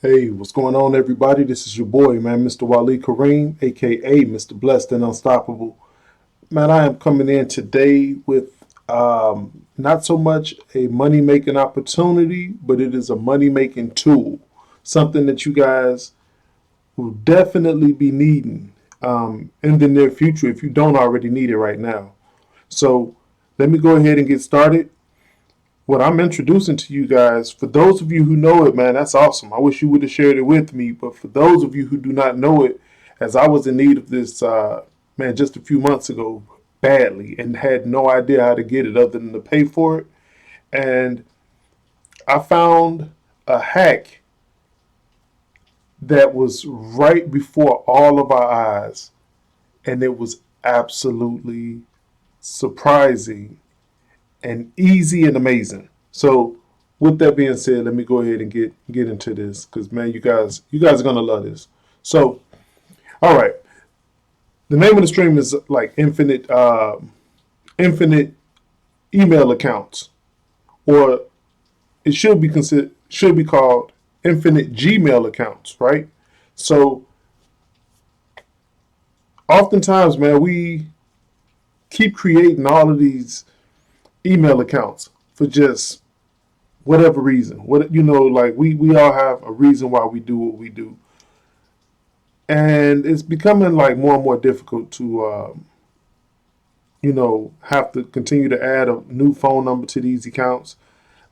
Hey, what's going on, everybody? This is your boy, man, Mr. Wali Kareem, aka Mr. Blessed and Unstoppable. Man, I am coming in today with not so much a money making opportunity, but it is a money making tool. Something that you guys will definitely be needing in the near future if you don't already need it right now. So, let me go ahead and get started. What I'm introducing to you guys, for those of you who know it, man, that's awesome. I wish you would have shared it with me. But for those of you who do not know it, as I was in need of this, man, just a few months ago, badly, and had no idea how to get it other than to pay for it. And I found a hack that was right before all of our eyes, and it was absolutely surprising and easy and amazing. So, with that being said, let me go ahead and get into this because man, you guys are gonna love this. So, all right, the name of the stream is like infinite email accounts, or it should be called infinite Gmail accounts, right? So, oftentimes, man, we keep creating all of these email accounts for just whatever reason. What like we all have a reason why we do what we do, and it's becoming like more and more difficult to have to continue to add a new phone number to these accounts.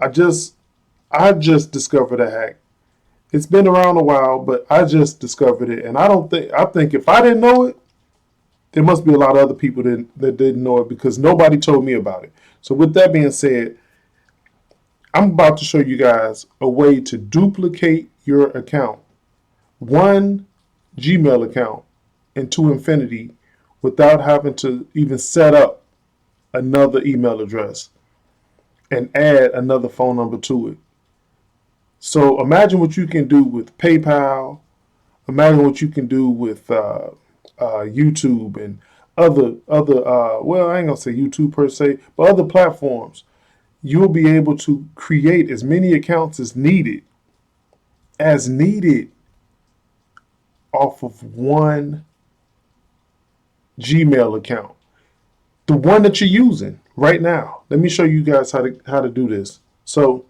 I just discovered a hack. It's been around a while, but I just discovered it, and I think if I didn't know it, there must be a lot of other people that didn't know it because nobody told me about it. So with that being said, I'm about to show you guys a way to duplicate your account, one Gmail account into infinity without having to even set up another email address and add another phone number to it. So imagine what you can do with PayPal. Imagine what you can do with YouTube and other. Well, I ain't gonna say YouTube per se, but other platforms. You'll be able to create as many accounts as needed off of one Gmail account, the one that you're using right now. Let me show you guys how to do this. So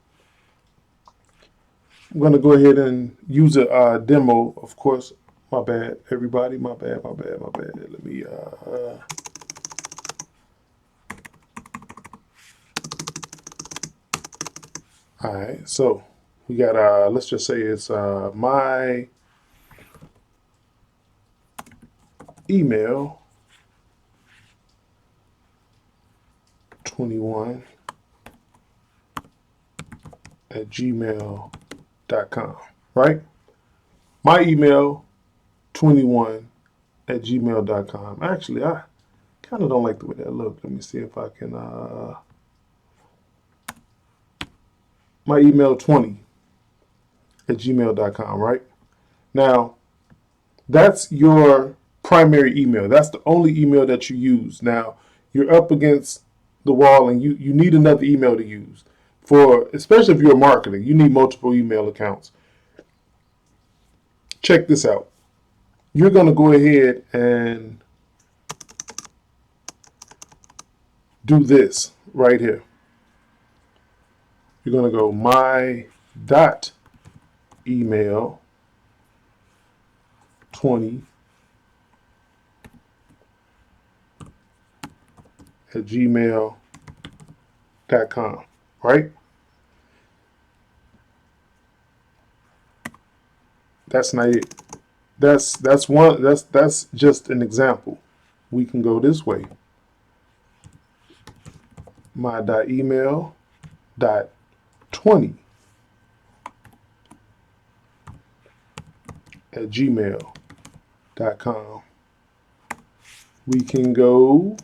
I'm going to go ahead and use a demo. Of course, my bad, everybody. My bad, my bad, my bad. Let me. All right. So we got. Let's just say it's my email 21 at gmail.com. Right. My email 21 at gmail.com. Actually, I kind of don't like the way that looks. Let me see if I can. My email 20 at gmail.com, right? Now, that's your primary email. That's the only email that you use. Now, you're up against the wall and you need another email to use. For especially if you're marketing, you need multiple email accounts. Check this out. You're going to go ahead and do this right here. You're going to go my dot email 20 at gmail.com, right? That's not it. That's just an example. We can go this way. My dot email dot 20 at gmail.com. We can go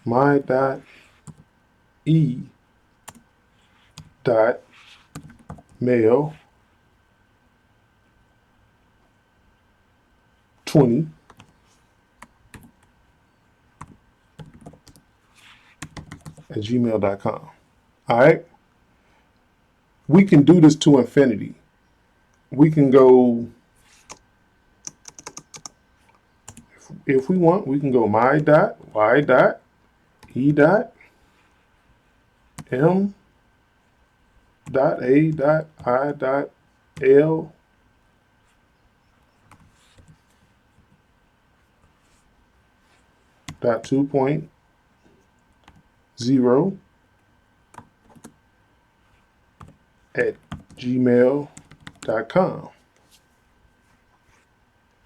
my dot e dot mail 20 at gmail.com. All right. We can do this to infinity. We can go, if we want, we can go my dot, y dot, e dot, m dot, a dot, I dot, l dot 2.0 at gmail.com.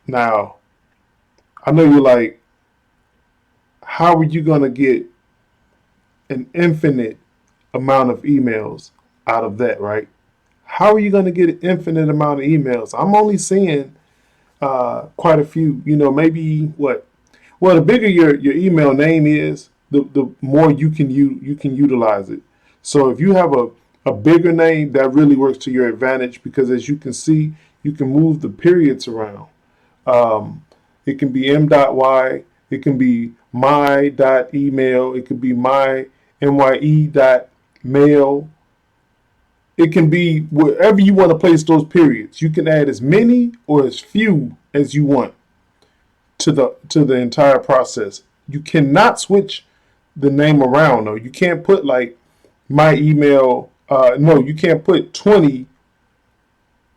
Now, I know you're like, how are you going to get an infinite amount of emails out of that, right? How are you going to get an infinite amount of emails? I'm only seeing quite a few, maybe what? Well, the bigger your email name is, the more you can utilize it. So if you have a bigger name, that really works to your advantage because as you can see, you can move the periods around. It can be m.y, it can be my.email, it could be my.nye.mail. It can be wherever you want to place those periods. You can add as many or as few as you want to the entire process. You cannot switch the name around though. You can't put like my email. No, you can't put 20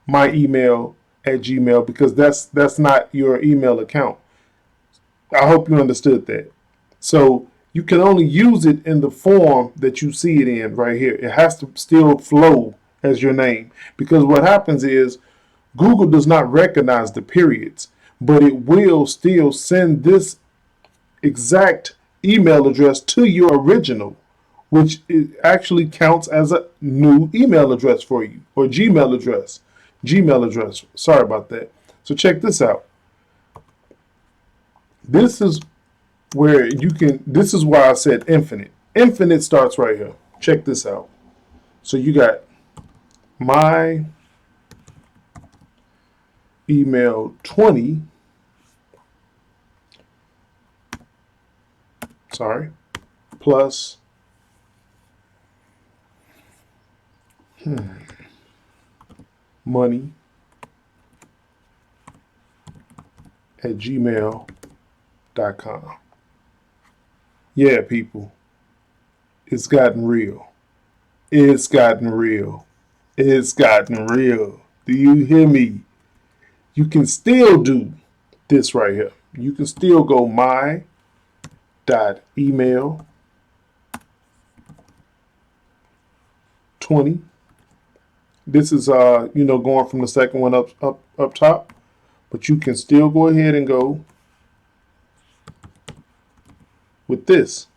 my email at Gmail because that's not your email account. I hope you understood that. So you can only use it in the form that you see it in right here. It has to still flow as your name because what happens is Google does not recognize the periods, but it will still send this exact email address to your original, which it actually counts as a new email address for you or Gmail address. Gmail address. Sorry about that. So check this out. This is where you can, this is why I said infinite. Infinite starts right here. Check this out. So you got my email 20, plus money at gmail.com. Yeah, people, it's gotten real. It's gotten real. It's gotten real. Do you hear me? You can still do this right here. You can still go my.email 20. This is going from the second one up top, but you can still go ahead and go with this.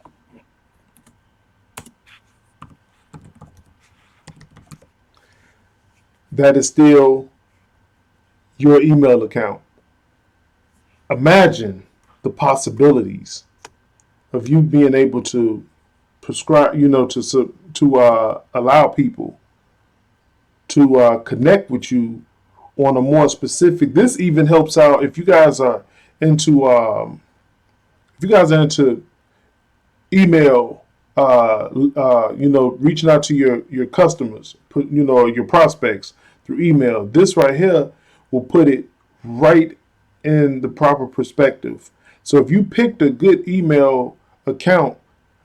That is still your email account. Imagine the possibilities of you being able to prescribe, to allow people to connect with you on a more specific. This even helps out if you guys are into email, reaching out to your customers, your prospects through email. This right here will put it right in the proper perspective. So if you picked a good email account,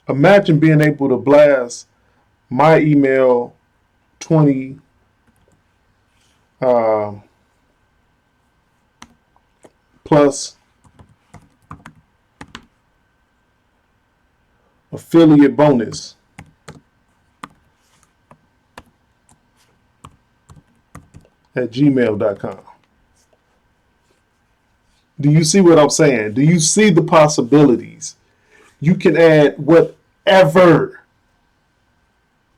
imagine being able to blast my email 20 plus affiliate bonus at gmail.com. Do you see what I'm saying? Do you see the possibilities? You can add whatever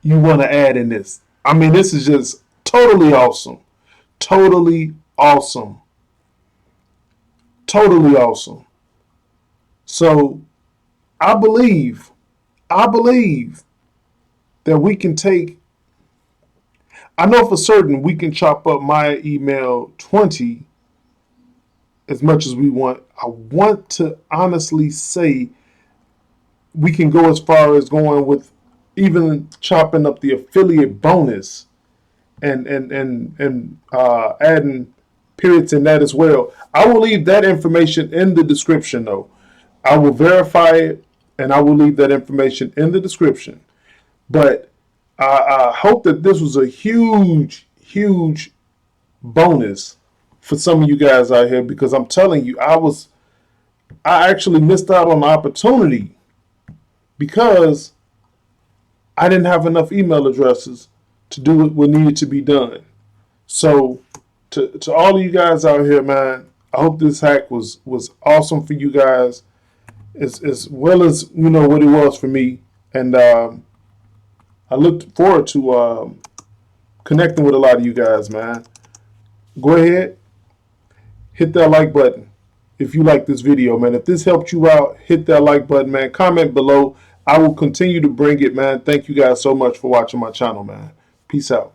you want to add in this. I mean, this is just totally awesome. Totally awesome. Totally awesome. So I believe that we can take, I know for certain we can chop up my email 20 as much as we want. I want to honestly say we can go as far as going with even chopping up the affiliate bonus and adding periods in that as well. I will leave that information in the description though. I will verify it and I will leave that information in the description. But I hope that this was a huge, huge bonus for some of you guys out here, because I'm telling you, I actually missed out on the opportunity because I didn't have enough email addresses to do what needed to be done. So to all of you guys out here, man, I hope this hack was awesome for you guys, as well as what it was for me. And I look forward to connecting with a lot of you guys, man. Go ahead, hit that like button if you like this video, man. If this helped you out, hit that like button, man. Comment below. I will continue to bring it, man. Thank you guys so much for watching my channel, man. Peace out.